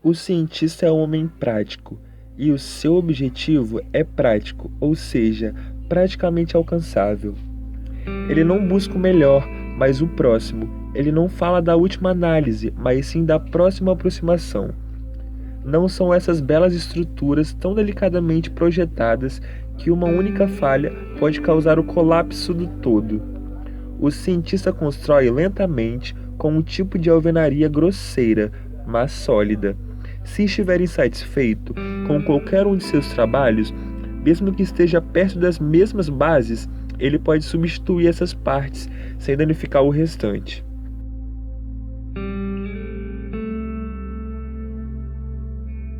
O cientista é um homem prático, e o seu objetivo é prático, ou seja, praticamente alcançável. Ele não busca o melhor, mas o próximo. Ele não fala da última análise, mas sim da próxima aproximação. Não são essas belas estruturas tão delicadamente projetadas que uma única falha pode causar o colapso do todo. O cientista constrói lentamente com um tipo de alvenaria grosseira, mas sólida. Se estiver insatisfeito com qualquer um de seus trabalhos, mesmo que esteja perto das mesmas bases, ele pode substituir essas partes sem danificar o restante.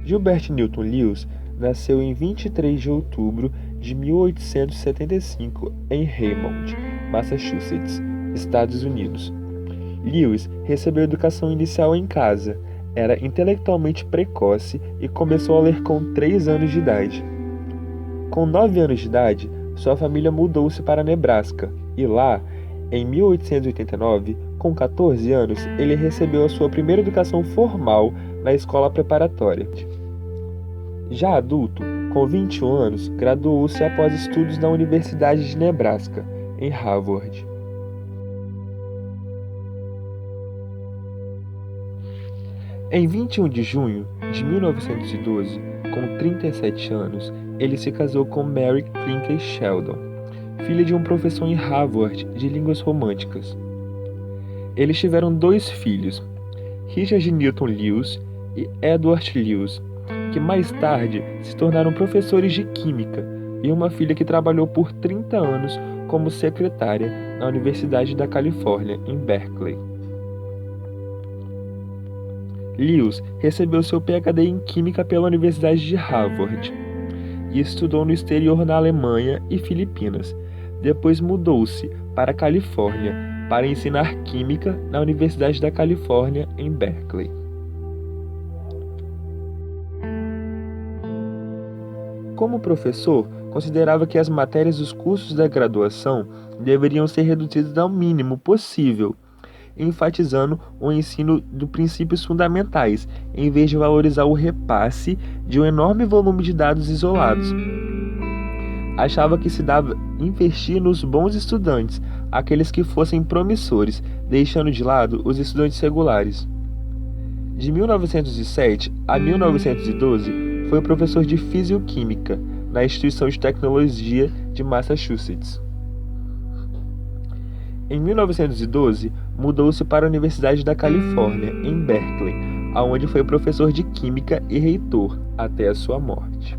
Gilbert Newton Lewis nasceu em 23 de outubro de 1875 em Raymond, Massachusetts, Estados Unidos. Lewis recebeu educação inicial em casa, era intelectualmente precoce e começou a ler com 3 anos de idade. Com 9 anos de idade, sua família mudou-se para Nebraska e lá, em 1889, com 14 anos, ele recebeu a sua primeira educação formal na escola preparatória. Já adulto, com 21 anos, graduou-se após estudos na Universidade de Nebraska, em Harvard. Em 21 de junho de 1912, com 37 anos, ele se casou com Mary Clinkey Sheldon, filha de um professor em Harvard de línguas românticas. Eles tiveram 2 filhos, Richard Newton Lewis e Edward Lewis, que mais tarde se tornaram professores de química, e uma filha que trabalhou por 30 anos como secretária na Universidade da Califórnia, em Berkeley. Lewis recebeu seu PhD em Química pela Universidade de Harvard e estudou no exterior na Alemanha e Filipinas. Depois mudou-se para a Califórnia para ensinar Química na Universidade da Califórnia, em Berkeley. Como professor, considerava que as matérias dos cursos da graduação deveriam ser reduzidas ao mínimo possível, enfatizando o ensino de princípios fundamentais, em vez de valorizar o repasse de um enorme volume de dados isolados. Achava que se dava investir nos bons estudantes, aqueles que fossem promissores, deixando de lado os estudantes regulares. De 1907 a 1912, foi professor de Fisioquímica na Instituição de Tecnologia de Massachusetts. Em 1912, mudou-se para a Universidade da Califórnia, em Berkeley, onde foi professor de Química e reitor até a sua morte.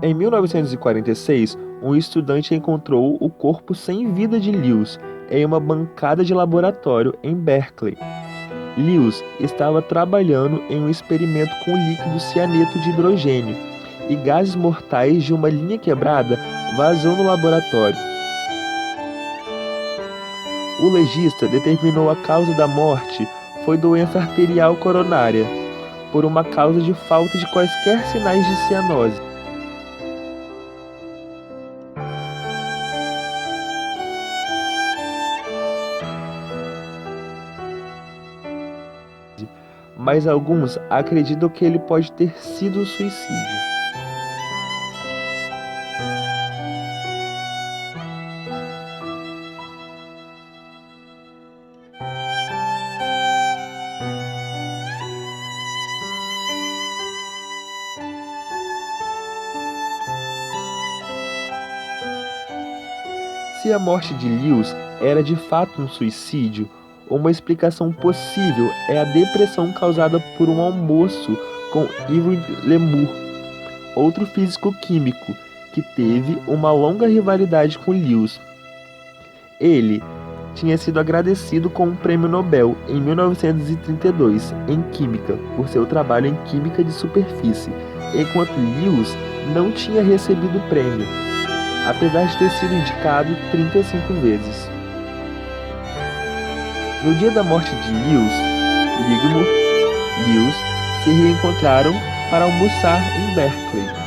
Em 1946, um estudante encontrou o corpo sem vida de Lewis em uma bancada de laboratório em Berkeley. Lewis estava trabalhando em um experimento com líquido cianeto de hidrogênio e gases mortais de uma linha quebrada vazou no laboratório. O legista determinou a causa da morte foi doença arterial coronária, por uma causa de falta de quaisquer sinais de cianose. Mas alguns acreditam que ele pode ter sido suicídio. Se a morte de Lewis era de fato um suicídio, uma explicação possível é a depressão causada por um almoço com Yves Lemour, outro físico-químico, que teve uma longa rivalidade com Lewis. Ele tinha sido agradecido com um prêmio Nobel em 1932 em Química por seu trabalho em química de superfície, enquanto Lewis não tinha recebido o prêmio, apesar de ter sido indicado 35 vezes. No dia da morte de Lewis se reencontraram para almoçar em Berkeley.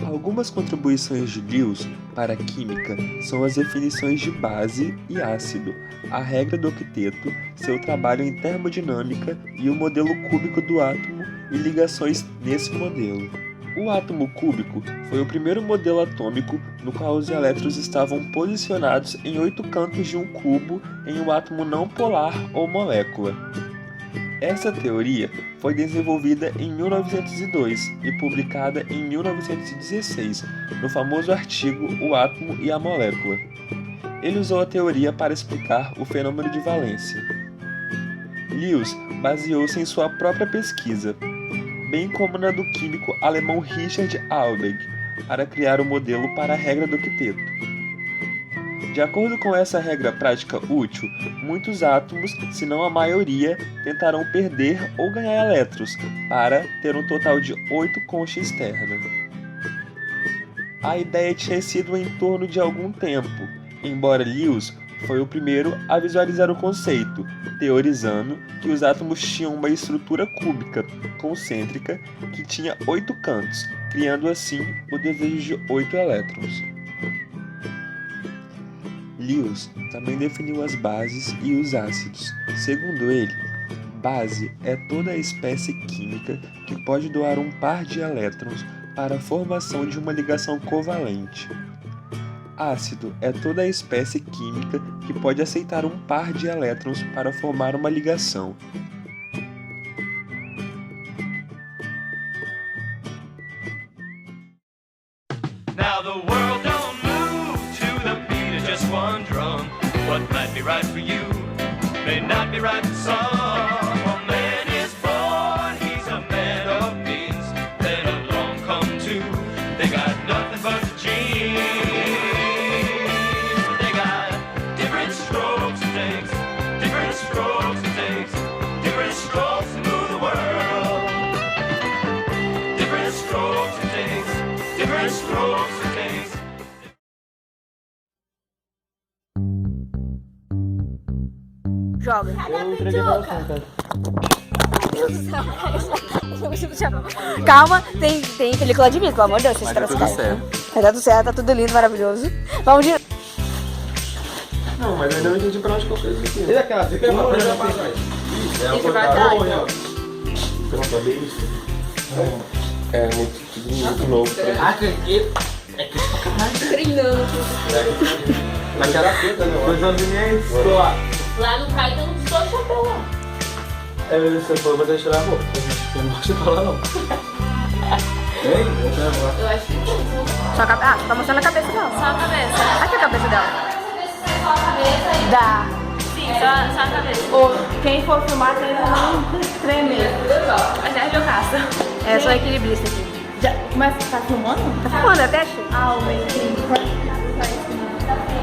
Algumas contribuições de Lewis para a química são as definições de base e ácido, a regra do octeto, seu trabalho em termodinâmica e o modelo cúbico do átomo e ligações nesse modelo. O átomo cúbico foi o primeiro modelo atômico no qual os elétrons estavam posicionados em 8 cantos de um cubo em um átomo não polar ou molécula. Essa teoria foi desenvolvida em 1902 e publicada em 1916, no famoso artigo O Átomo e a Molécula. Ele usou a teoria para explicar o fenômeno de valência. Lewis baseou-se em sua própria pesquisa, bem como na do químico alemão Richard Aubing, para criar o modelo para a regra do octeto. De acordo com essa regra prática útil, muitos átomos, se não a maioria, tentarão perder ou ganhar elétrons, para ter um total de 8 concha externa. A ideia tinha sido em torno de algum tempo, embora Lewis foi o primeiro a visualizar o conceito, teorizando que os átomos tinham uma estrutura cúbica, concêntrica, que tinha 8 cantos, criando assim o desejo de 8 elétrons. Lewis também definiu as bases e os ácidos. Segundo ele, base é toda a espécie química que pode doar um par de elétrons para a formação de uma ligação covalente. Ácido é toda a espécie química que pode aceitar um par de elétrons para formar uma ligação. Now the world don't move to the beat of just one drum. What might be right for you may not be right for some. A man is born, he's a man of means. Then along come two, they got nothing but the genes. They got different strokes it takes, different strokes it takes, different strokes to move the world. Different strokes it takes, different strokes it takes. Joga. Eu entreguei pra você, cara. Meu Deus do céu. Calma, tem película de mim, pelo amor de Deus. Vocês Vai dar tudo certo. Vai dar tudo certo, tá tudo lindo, maravilhoso. Vamos de... Não, mas eu ainda não entendi pra onde que eu fiz isso aqui. E aquela, você quer uma coisa pra trás? Isso vai atrás. Pronto, bem isso. É muito novo pra mim. Acho que é que Treinando. naquela fita, né? Dois anos e meio, estou lá. Lá no Caio tem um só chapéu lá. É, você foi, mas deixa eu tirar a roupa. Eu não gosto de falar, não. Tem? Eu quero lá. Eu acho que tem. Só a cabeça. Ah, tá mostrando a cabeça dela. Só a cabeça. Aqui a cabeça dela. Só a cabeça. Dá. Sim, só a cabeça. Ou quem for filmar tem que não tremer. Mas é de caça. É só equilibrista aqui. Já, mas tá filmando? Tá filmando, é teste? Ah, o meio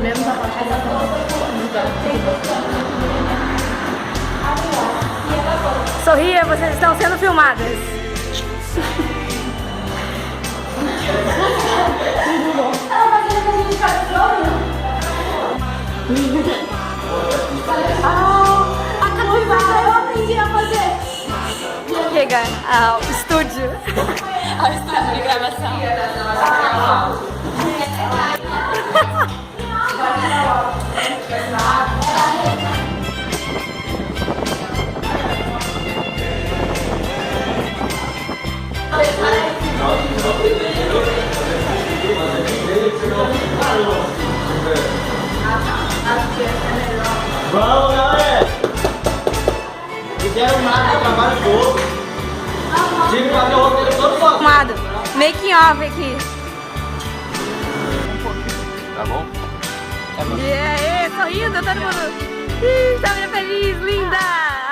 mesmo na parte da Sorria, vocês estão sendo filmadas. A capivara, eu aprendi a fazer. Chega ao estúdio. Ao estúdio de gravação. Vamos, galera! Fizeram nada, trabalho todo. Tive que fazer o roteiro todo sozinho. Filmado. Making off aqui. Tá bom? E aí, sorrindo, todo mundo. Ih, tá feliz, linda!